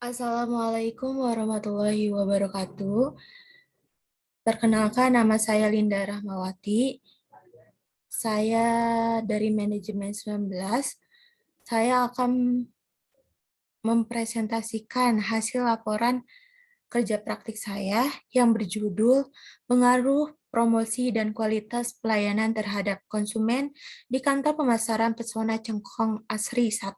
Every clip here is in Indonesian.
Assalamualaikum warahmatullahi wabarakatuh. Perkenalkan, nama saya Linda Rahmawati. Saya dari manajemen 19. Saya akan mempresentasikan hasil laporan kerja praktik saya yang berjudul Pengaruh Promosi dan Kualitas Pelayanan Terhadap Konsumen di Kantor Pemasaran Pesona Cengkong Asri 1.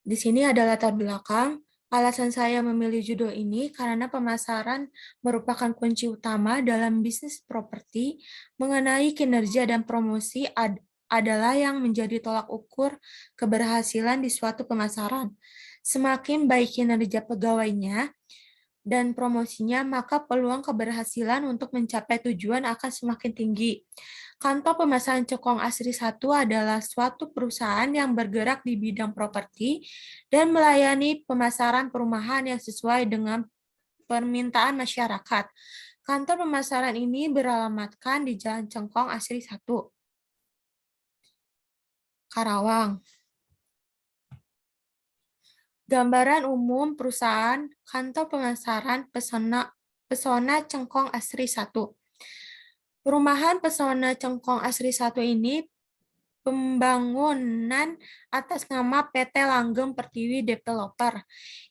Di sini ada latar belakang. Alasan saya memilih judul ini karena pemasaran merupakan kunci utama dalam bisnis properti. Mengenai kinerja dan promosi adalah yang menjadi tolak ukur keberhasilan di suatu pemasaran. Semakin baik kinerja pegawainya dan promosinya, maka peluang keberhasilan untuk mencapai tujuan akan semakin tinggi. Kantor Pemasaran Cengkong Asri 1 adalah suatu perusahaan yang bergerak di bidang properti dan melayani pemasaran perumahan yang sesuai dengan permintaan masyarakat. Kantor pemasaran ini beralamatkan di Jalan Cengkong Asri 1, Karawang. Gambaran umum perusahaan Kantor Pemasaran Pesona Cengkong Asri 1. Perumahan Pesona Cengkong Asri 1 ini pembangunan atas nama PT Langgeng Pertiwi Developer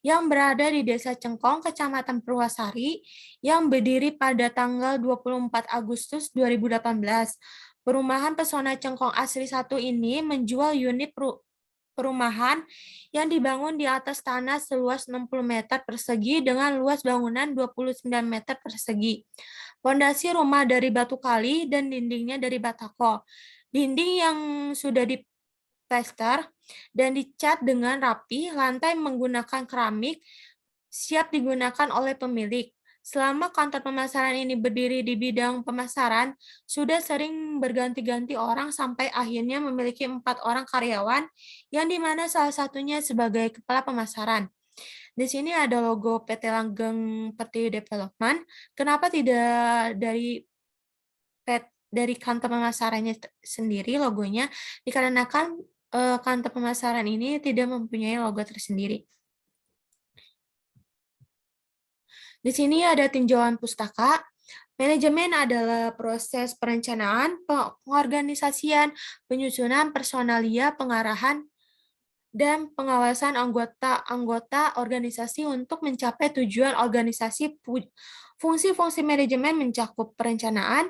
yang berada di Desa Cengkong, Kecamatan Purwasari, yang berdiri pada tanggal 24 Agustus 2018. Perumahan Pesona Cengkong Asri 1 ini menjual unit perumahan yang dibangun di atas tanah seluas 60 meter persegi dengan luas bangunan 29 meter persegi. Pondasi rumah dari batu kali dan dindingnya dari batako. Dinding yang sudah diplester dan dicat dengan rapi, lantai menggunakan keramik, siap digunakan oleh pemilik. Selama kantor pemasaran ini berdiri di bidang pemasaran, sudah sering berganti-ganti orang sampai akhirnya memiliki 4 orang karyawan, yang dimana salah satunya sebagai kepala pemasaran. Di sini ada logo PT Langgeng Pertiwi Development. Kenapa tidak dari kantor pemasarannya sendiri logonya? Dikarenakan kantor pemasaran ini tidak mempunyai logo tersendiri. Di sini ada tinjauan pustaka. Manajemen adalah proses perencanaan, pengorganisasian, penyusunan personalia, pengarahan, dan pengawasan anggota-anggota organisasi untuk mencapai tujuan organisasi. Fungsi-fungsi manajemen mencakup perencanaan,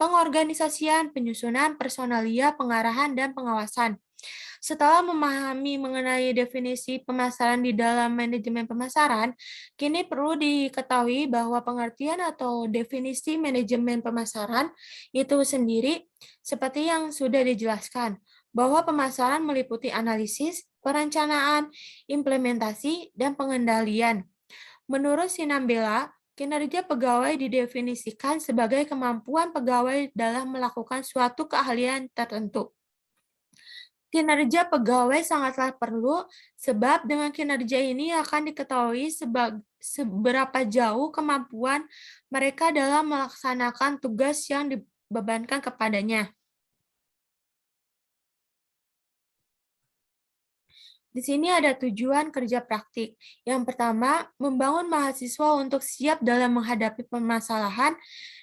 pengorganisasian, penyusunan, personalia, pengarahan, dan pengawasan. Setelah memahami mengenai definisi pemasaran di dalam manajemen pemasaran, kini perlu diketahui bahwa pengertian atau definisi manajemen pemasaran itu sendiri seperti yang sudah dijelaskan, bahwa pemasaran meliputi analisis, perencanaan, implementasi, dan pengendalian. Menurut Sinambela, kinerja pegawai didefinisikan sebagai kemampuan pegawai dalam melakukan suatu keahlian tertentu. Kinerja pegawai sangatlah perlu, sebab dengan kinerja ini akan diketahui seberapa jauh kemampuan mereka dalam melaksanakan tugas yang dibebankan kepadanya. Di sini ada tujuan kerja praktik. Yang pertama, membangun mahasiswa untuk siap dalam menghadapi permasalahan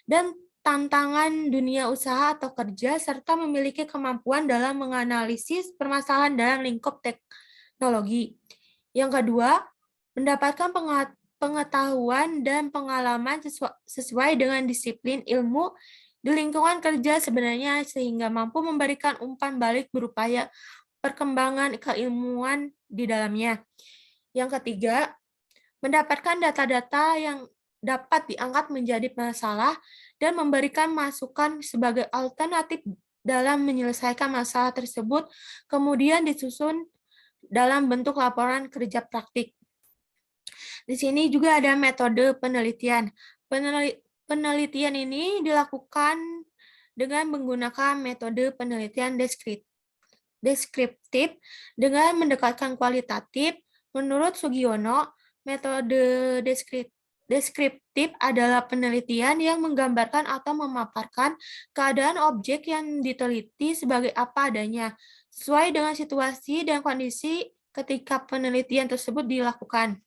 dan tantangan dunia usaha atau kerja, serta memiliki kemampuan dalam menganalisis permasalahan dalam lingkup teknologi. Yang kedua, mendapatkan pengetahuan dan pengalaman sesuai dengan disiplin ilmu di lingkungan kerja sebenarnya, sehingga mampu memberikan umpan balik berupa perkembangan keilmuan di dalamnya. Yang ketiga, mendapatkan data-data yang dapat diangkat menjadi masalah dan memberikan masukan sebagai alternatif dalam menyelesaikan masalah tersebut, kemudian disusun dalam bentuk laporan kerja praktik. Di sini juga ada metode penelitian. Penelitian ini dilakukan dengan menggunakan metode penelitian deskriptif dengan mendekatkan kualitatif. Menurut Sugiono, metode Deskriptif adalah penelitian yang menggambarkan atau memaparkan keadaan objek yang diteliti sebagai apa adanya, sesuai dengan situasi dan kondisi ketika penelitian tersebut dilakukan.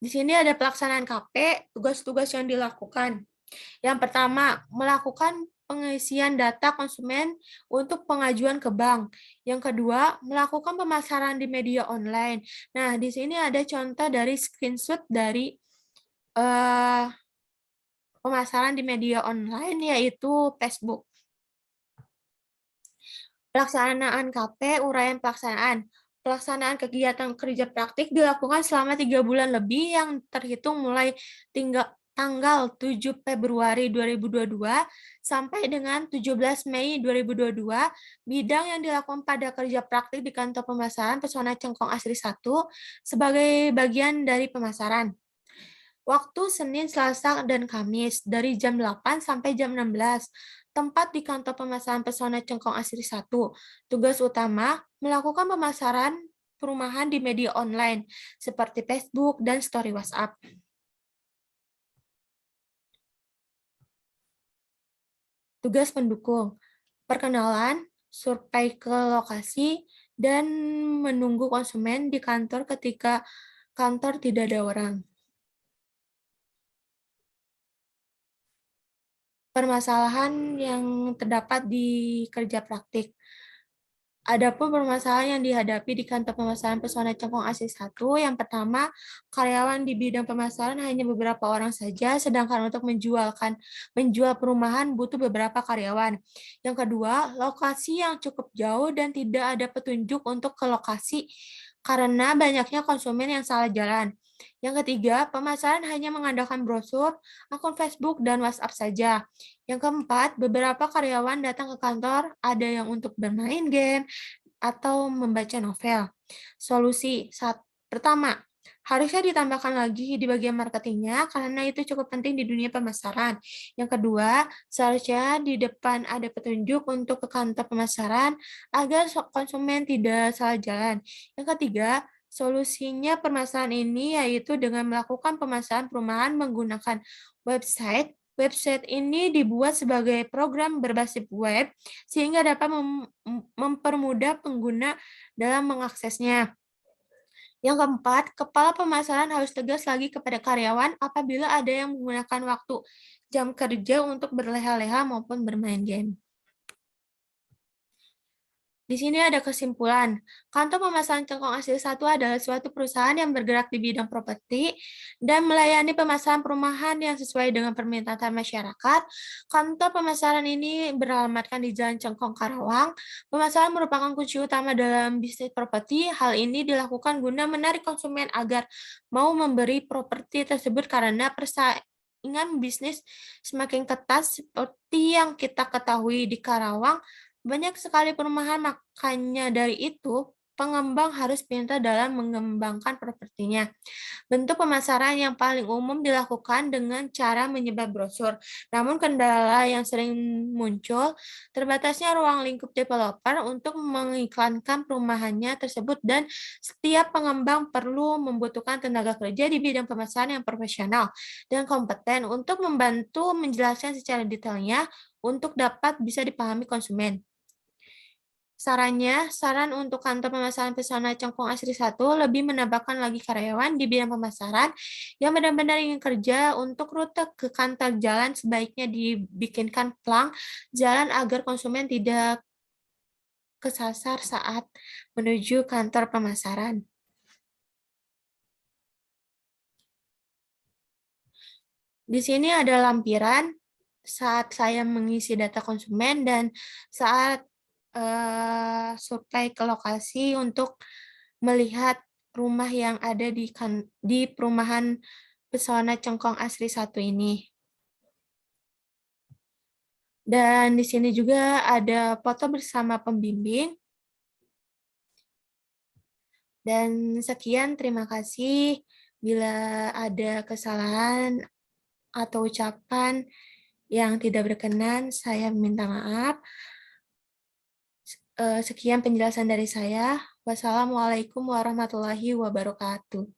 Di sini ada pelaksanaan KP, tugas-tugas yang dilakukan. Yang pertama, melakukan pengisian data konsumen untuk pengajuan ke bank. Yang kedua, melakukan pemasaran di media online. Nah, di sini ada contoh dari screenshot dari pemasaran di media online, yaitu Facebook. Pelaksanaan KP, uraian pelaksanaan. Pelaksanaan kegiatan kerja praktik dilakukan selama 3 bulan lebih yang terhitung mulai tanggal 7 Februari 2022 sampai dengan 17 Mei 2022. Bidang yang dilakukan pada kerja praktik di kantor pemasaran Pesona Cengkong Asri 1 sebagai bagian dari pemasaran. Waktu Senin, Selasa, dan Kamis dari jam 8 sampai jam 16. Tempat di kantor pemasaran Pesona Cengkong Asri 1. Tugas utama, melakukan pemasaran perumahan di media online, seperti Facebook dan story WhatsApp. Tugas pendukung, perkenalan, survei ke lokasi, dan menunggu konsumen di kantor ketika kantor tidak ada orang. Permasalahan yang terdapat di kerja praktik. Adapun permasalahan yang dihadapi di kantor pemasaran Pesona Cengkong Asri 1, yang pertama, karyawan di bidang pemasaran hanya beberapa orang saja, sedangkan untuk menjual perumahan butuh beberapa karyawan. Yang kedua, lokasi yang cukup jauh dan tidak ada petunjuk untuk ke lokasi karena banyaknya konsumen yang salah jalan. Yang ketiga, pemasaran hanya mengandalkan brosur, akun Facebook, dan WhatsApp saja. Yang keempat, beberapa karyawan datang ke kantor, ada yang untuk bermain game atau membaca novel. Solusi pertama, harusnya ditambahkan lagi di bagian marketingnya karena itu cukup penting di dunia pemasaran. Yang kedua, seharusnya di depan ada petunjuk untuk ke kantor pemasaran agar konsumen tidak salah jalan. Yang ketiga, solusinya permasalahan ini yaitu dengan melakukan pemasaran perumahan menggunakan website. Website ini dibuat sebagai program berbasis web sehingga dapat mempermudah pengguna dalam mengaksesnya. Yang keempat, kepala pemasaran harus tegas lagi kepada karyawan apabila ada yang menggunakan waktu jam kerja untuk berleha-leha maupun bermain game. Di sini ada kesimpulan. Kantor Pemasaran Cengkong Asri 1 adalah suatu perusahaan yang bergerak di bidang properti dan melayani pemasaran perumahan yang sesuai dengan permintaan masyarakat. Kantor pemasaran ini beralamatkan di Jalan Cengkong, Karawang. Pemasaran merupakan kunci utama dalam bisnis properti. Hal ini dilakukan guna menarik konsumen agar mau memberi properti tersebut karena persaingan bisnis semakin ketat seperti yang kita ketahui di Karawang. Banyak sekali perumahan, makanya dari itu pengembang harus pintar dalam mengembangkan propertinya. Bentuk pemasaran yang paling umum dilakukan dengan cara menyebar brosur. Namun kendala yang sering muncul, terbatasnya ruang lingkup developer untuk mengiklankan perumahannya tersebut dan setiap pengembang perlu membutuhkan tenaga kerja di bidang pemasaran yang profesional dan kompeten untuk membantu menjelaskan secara detailnya untuk dapat bisa dipahami konsumen. Saran untuk kantor pemasaran Pesona Cengkong Asri 1 lebih menambahkan lagi karyawan di bidang pemasaran yang benar-benar ingin kerja. Untuk rute ke kantor jalan sebaiknya dibikinkan plang jalan agar konsumen tidak kesasar saat menuju kantor pemasaran. Di sini ada lampiran saat saya mengisi data konsumen dan saat survei ke lokasi untuk melihat rumah yang ada di perumahan Pesona Cengkong Asri 1 ini. Dan di sini juga ada foto bersama pembimbing. Dan sekian, terima kasih. Bila ada kesalahan atau ucapan yang tidak berkenan, saya minta maaf. Sekian penjelasan dari saya. Wassalamualaikum warahmatullahi wabarakatuh.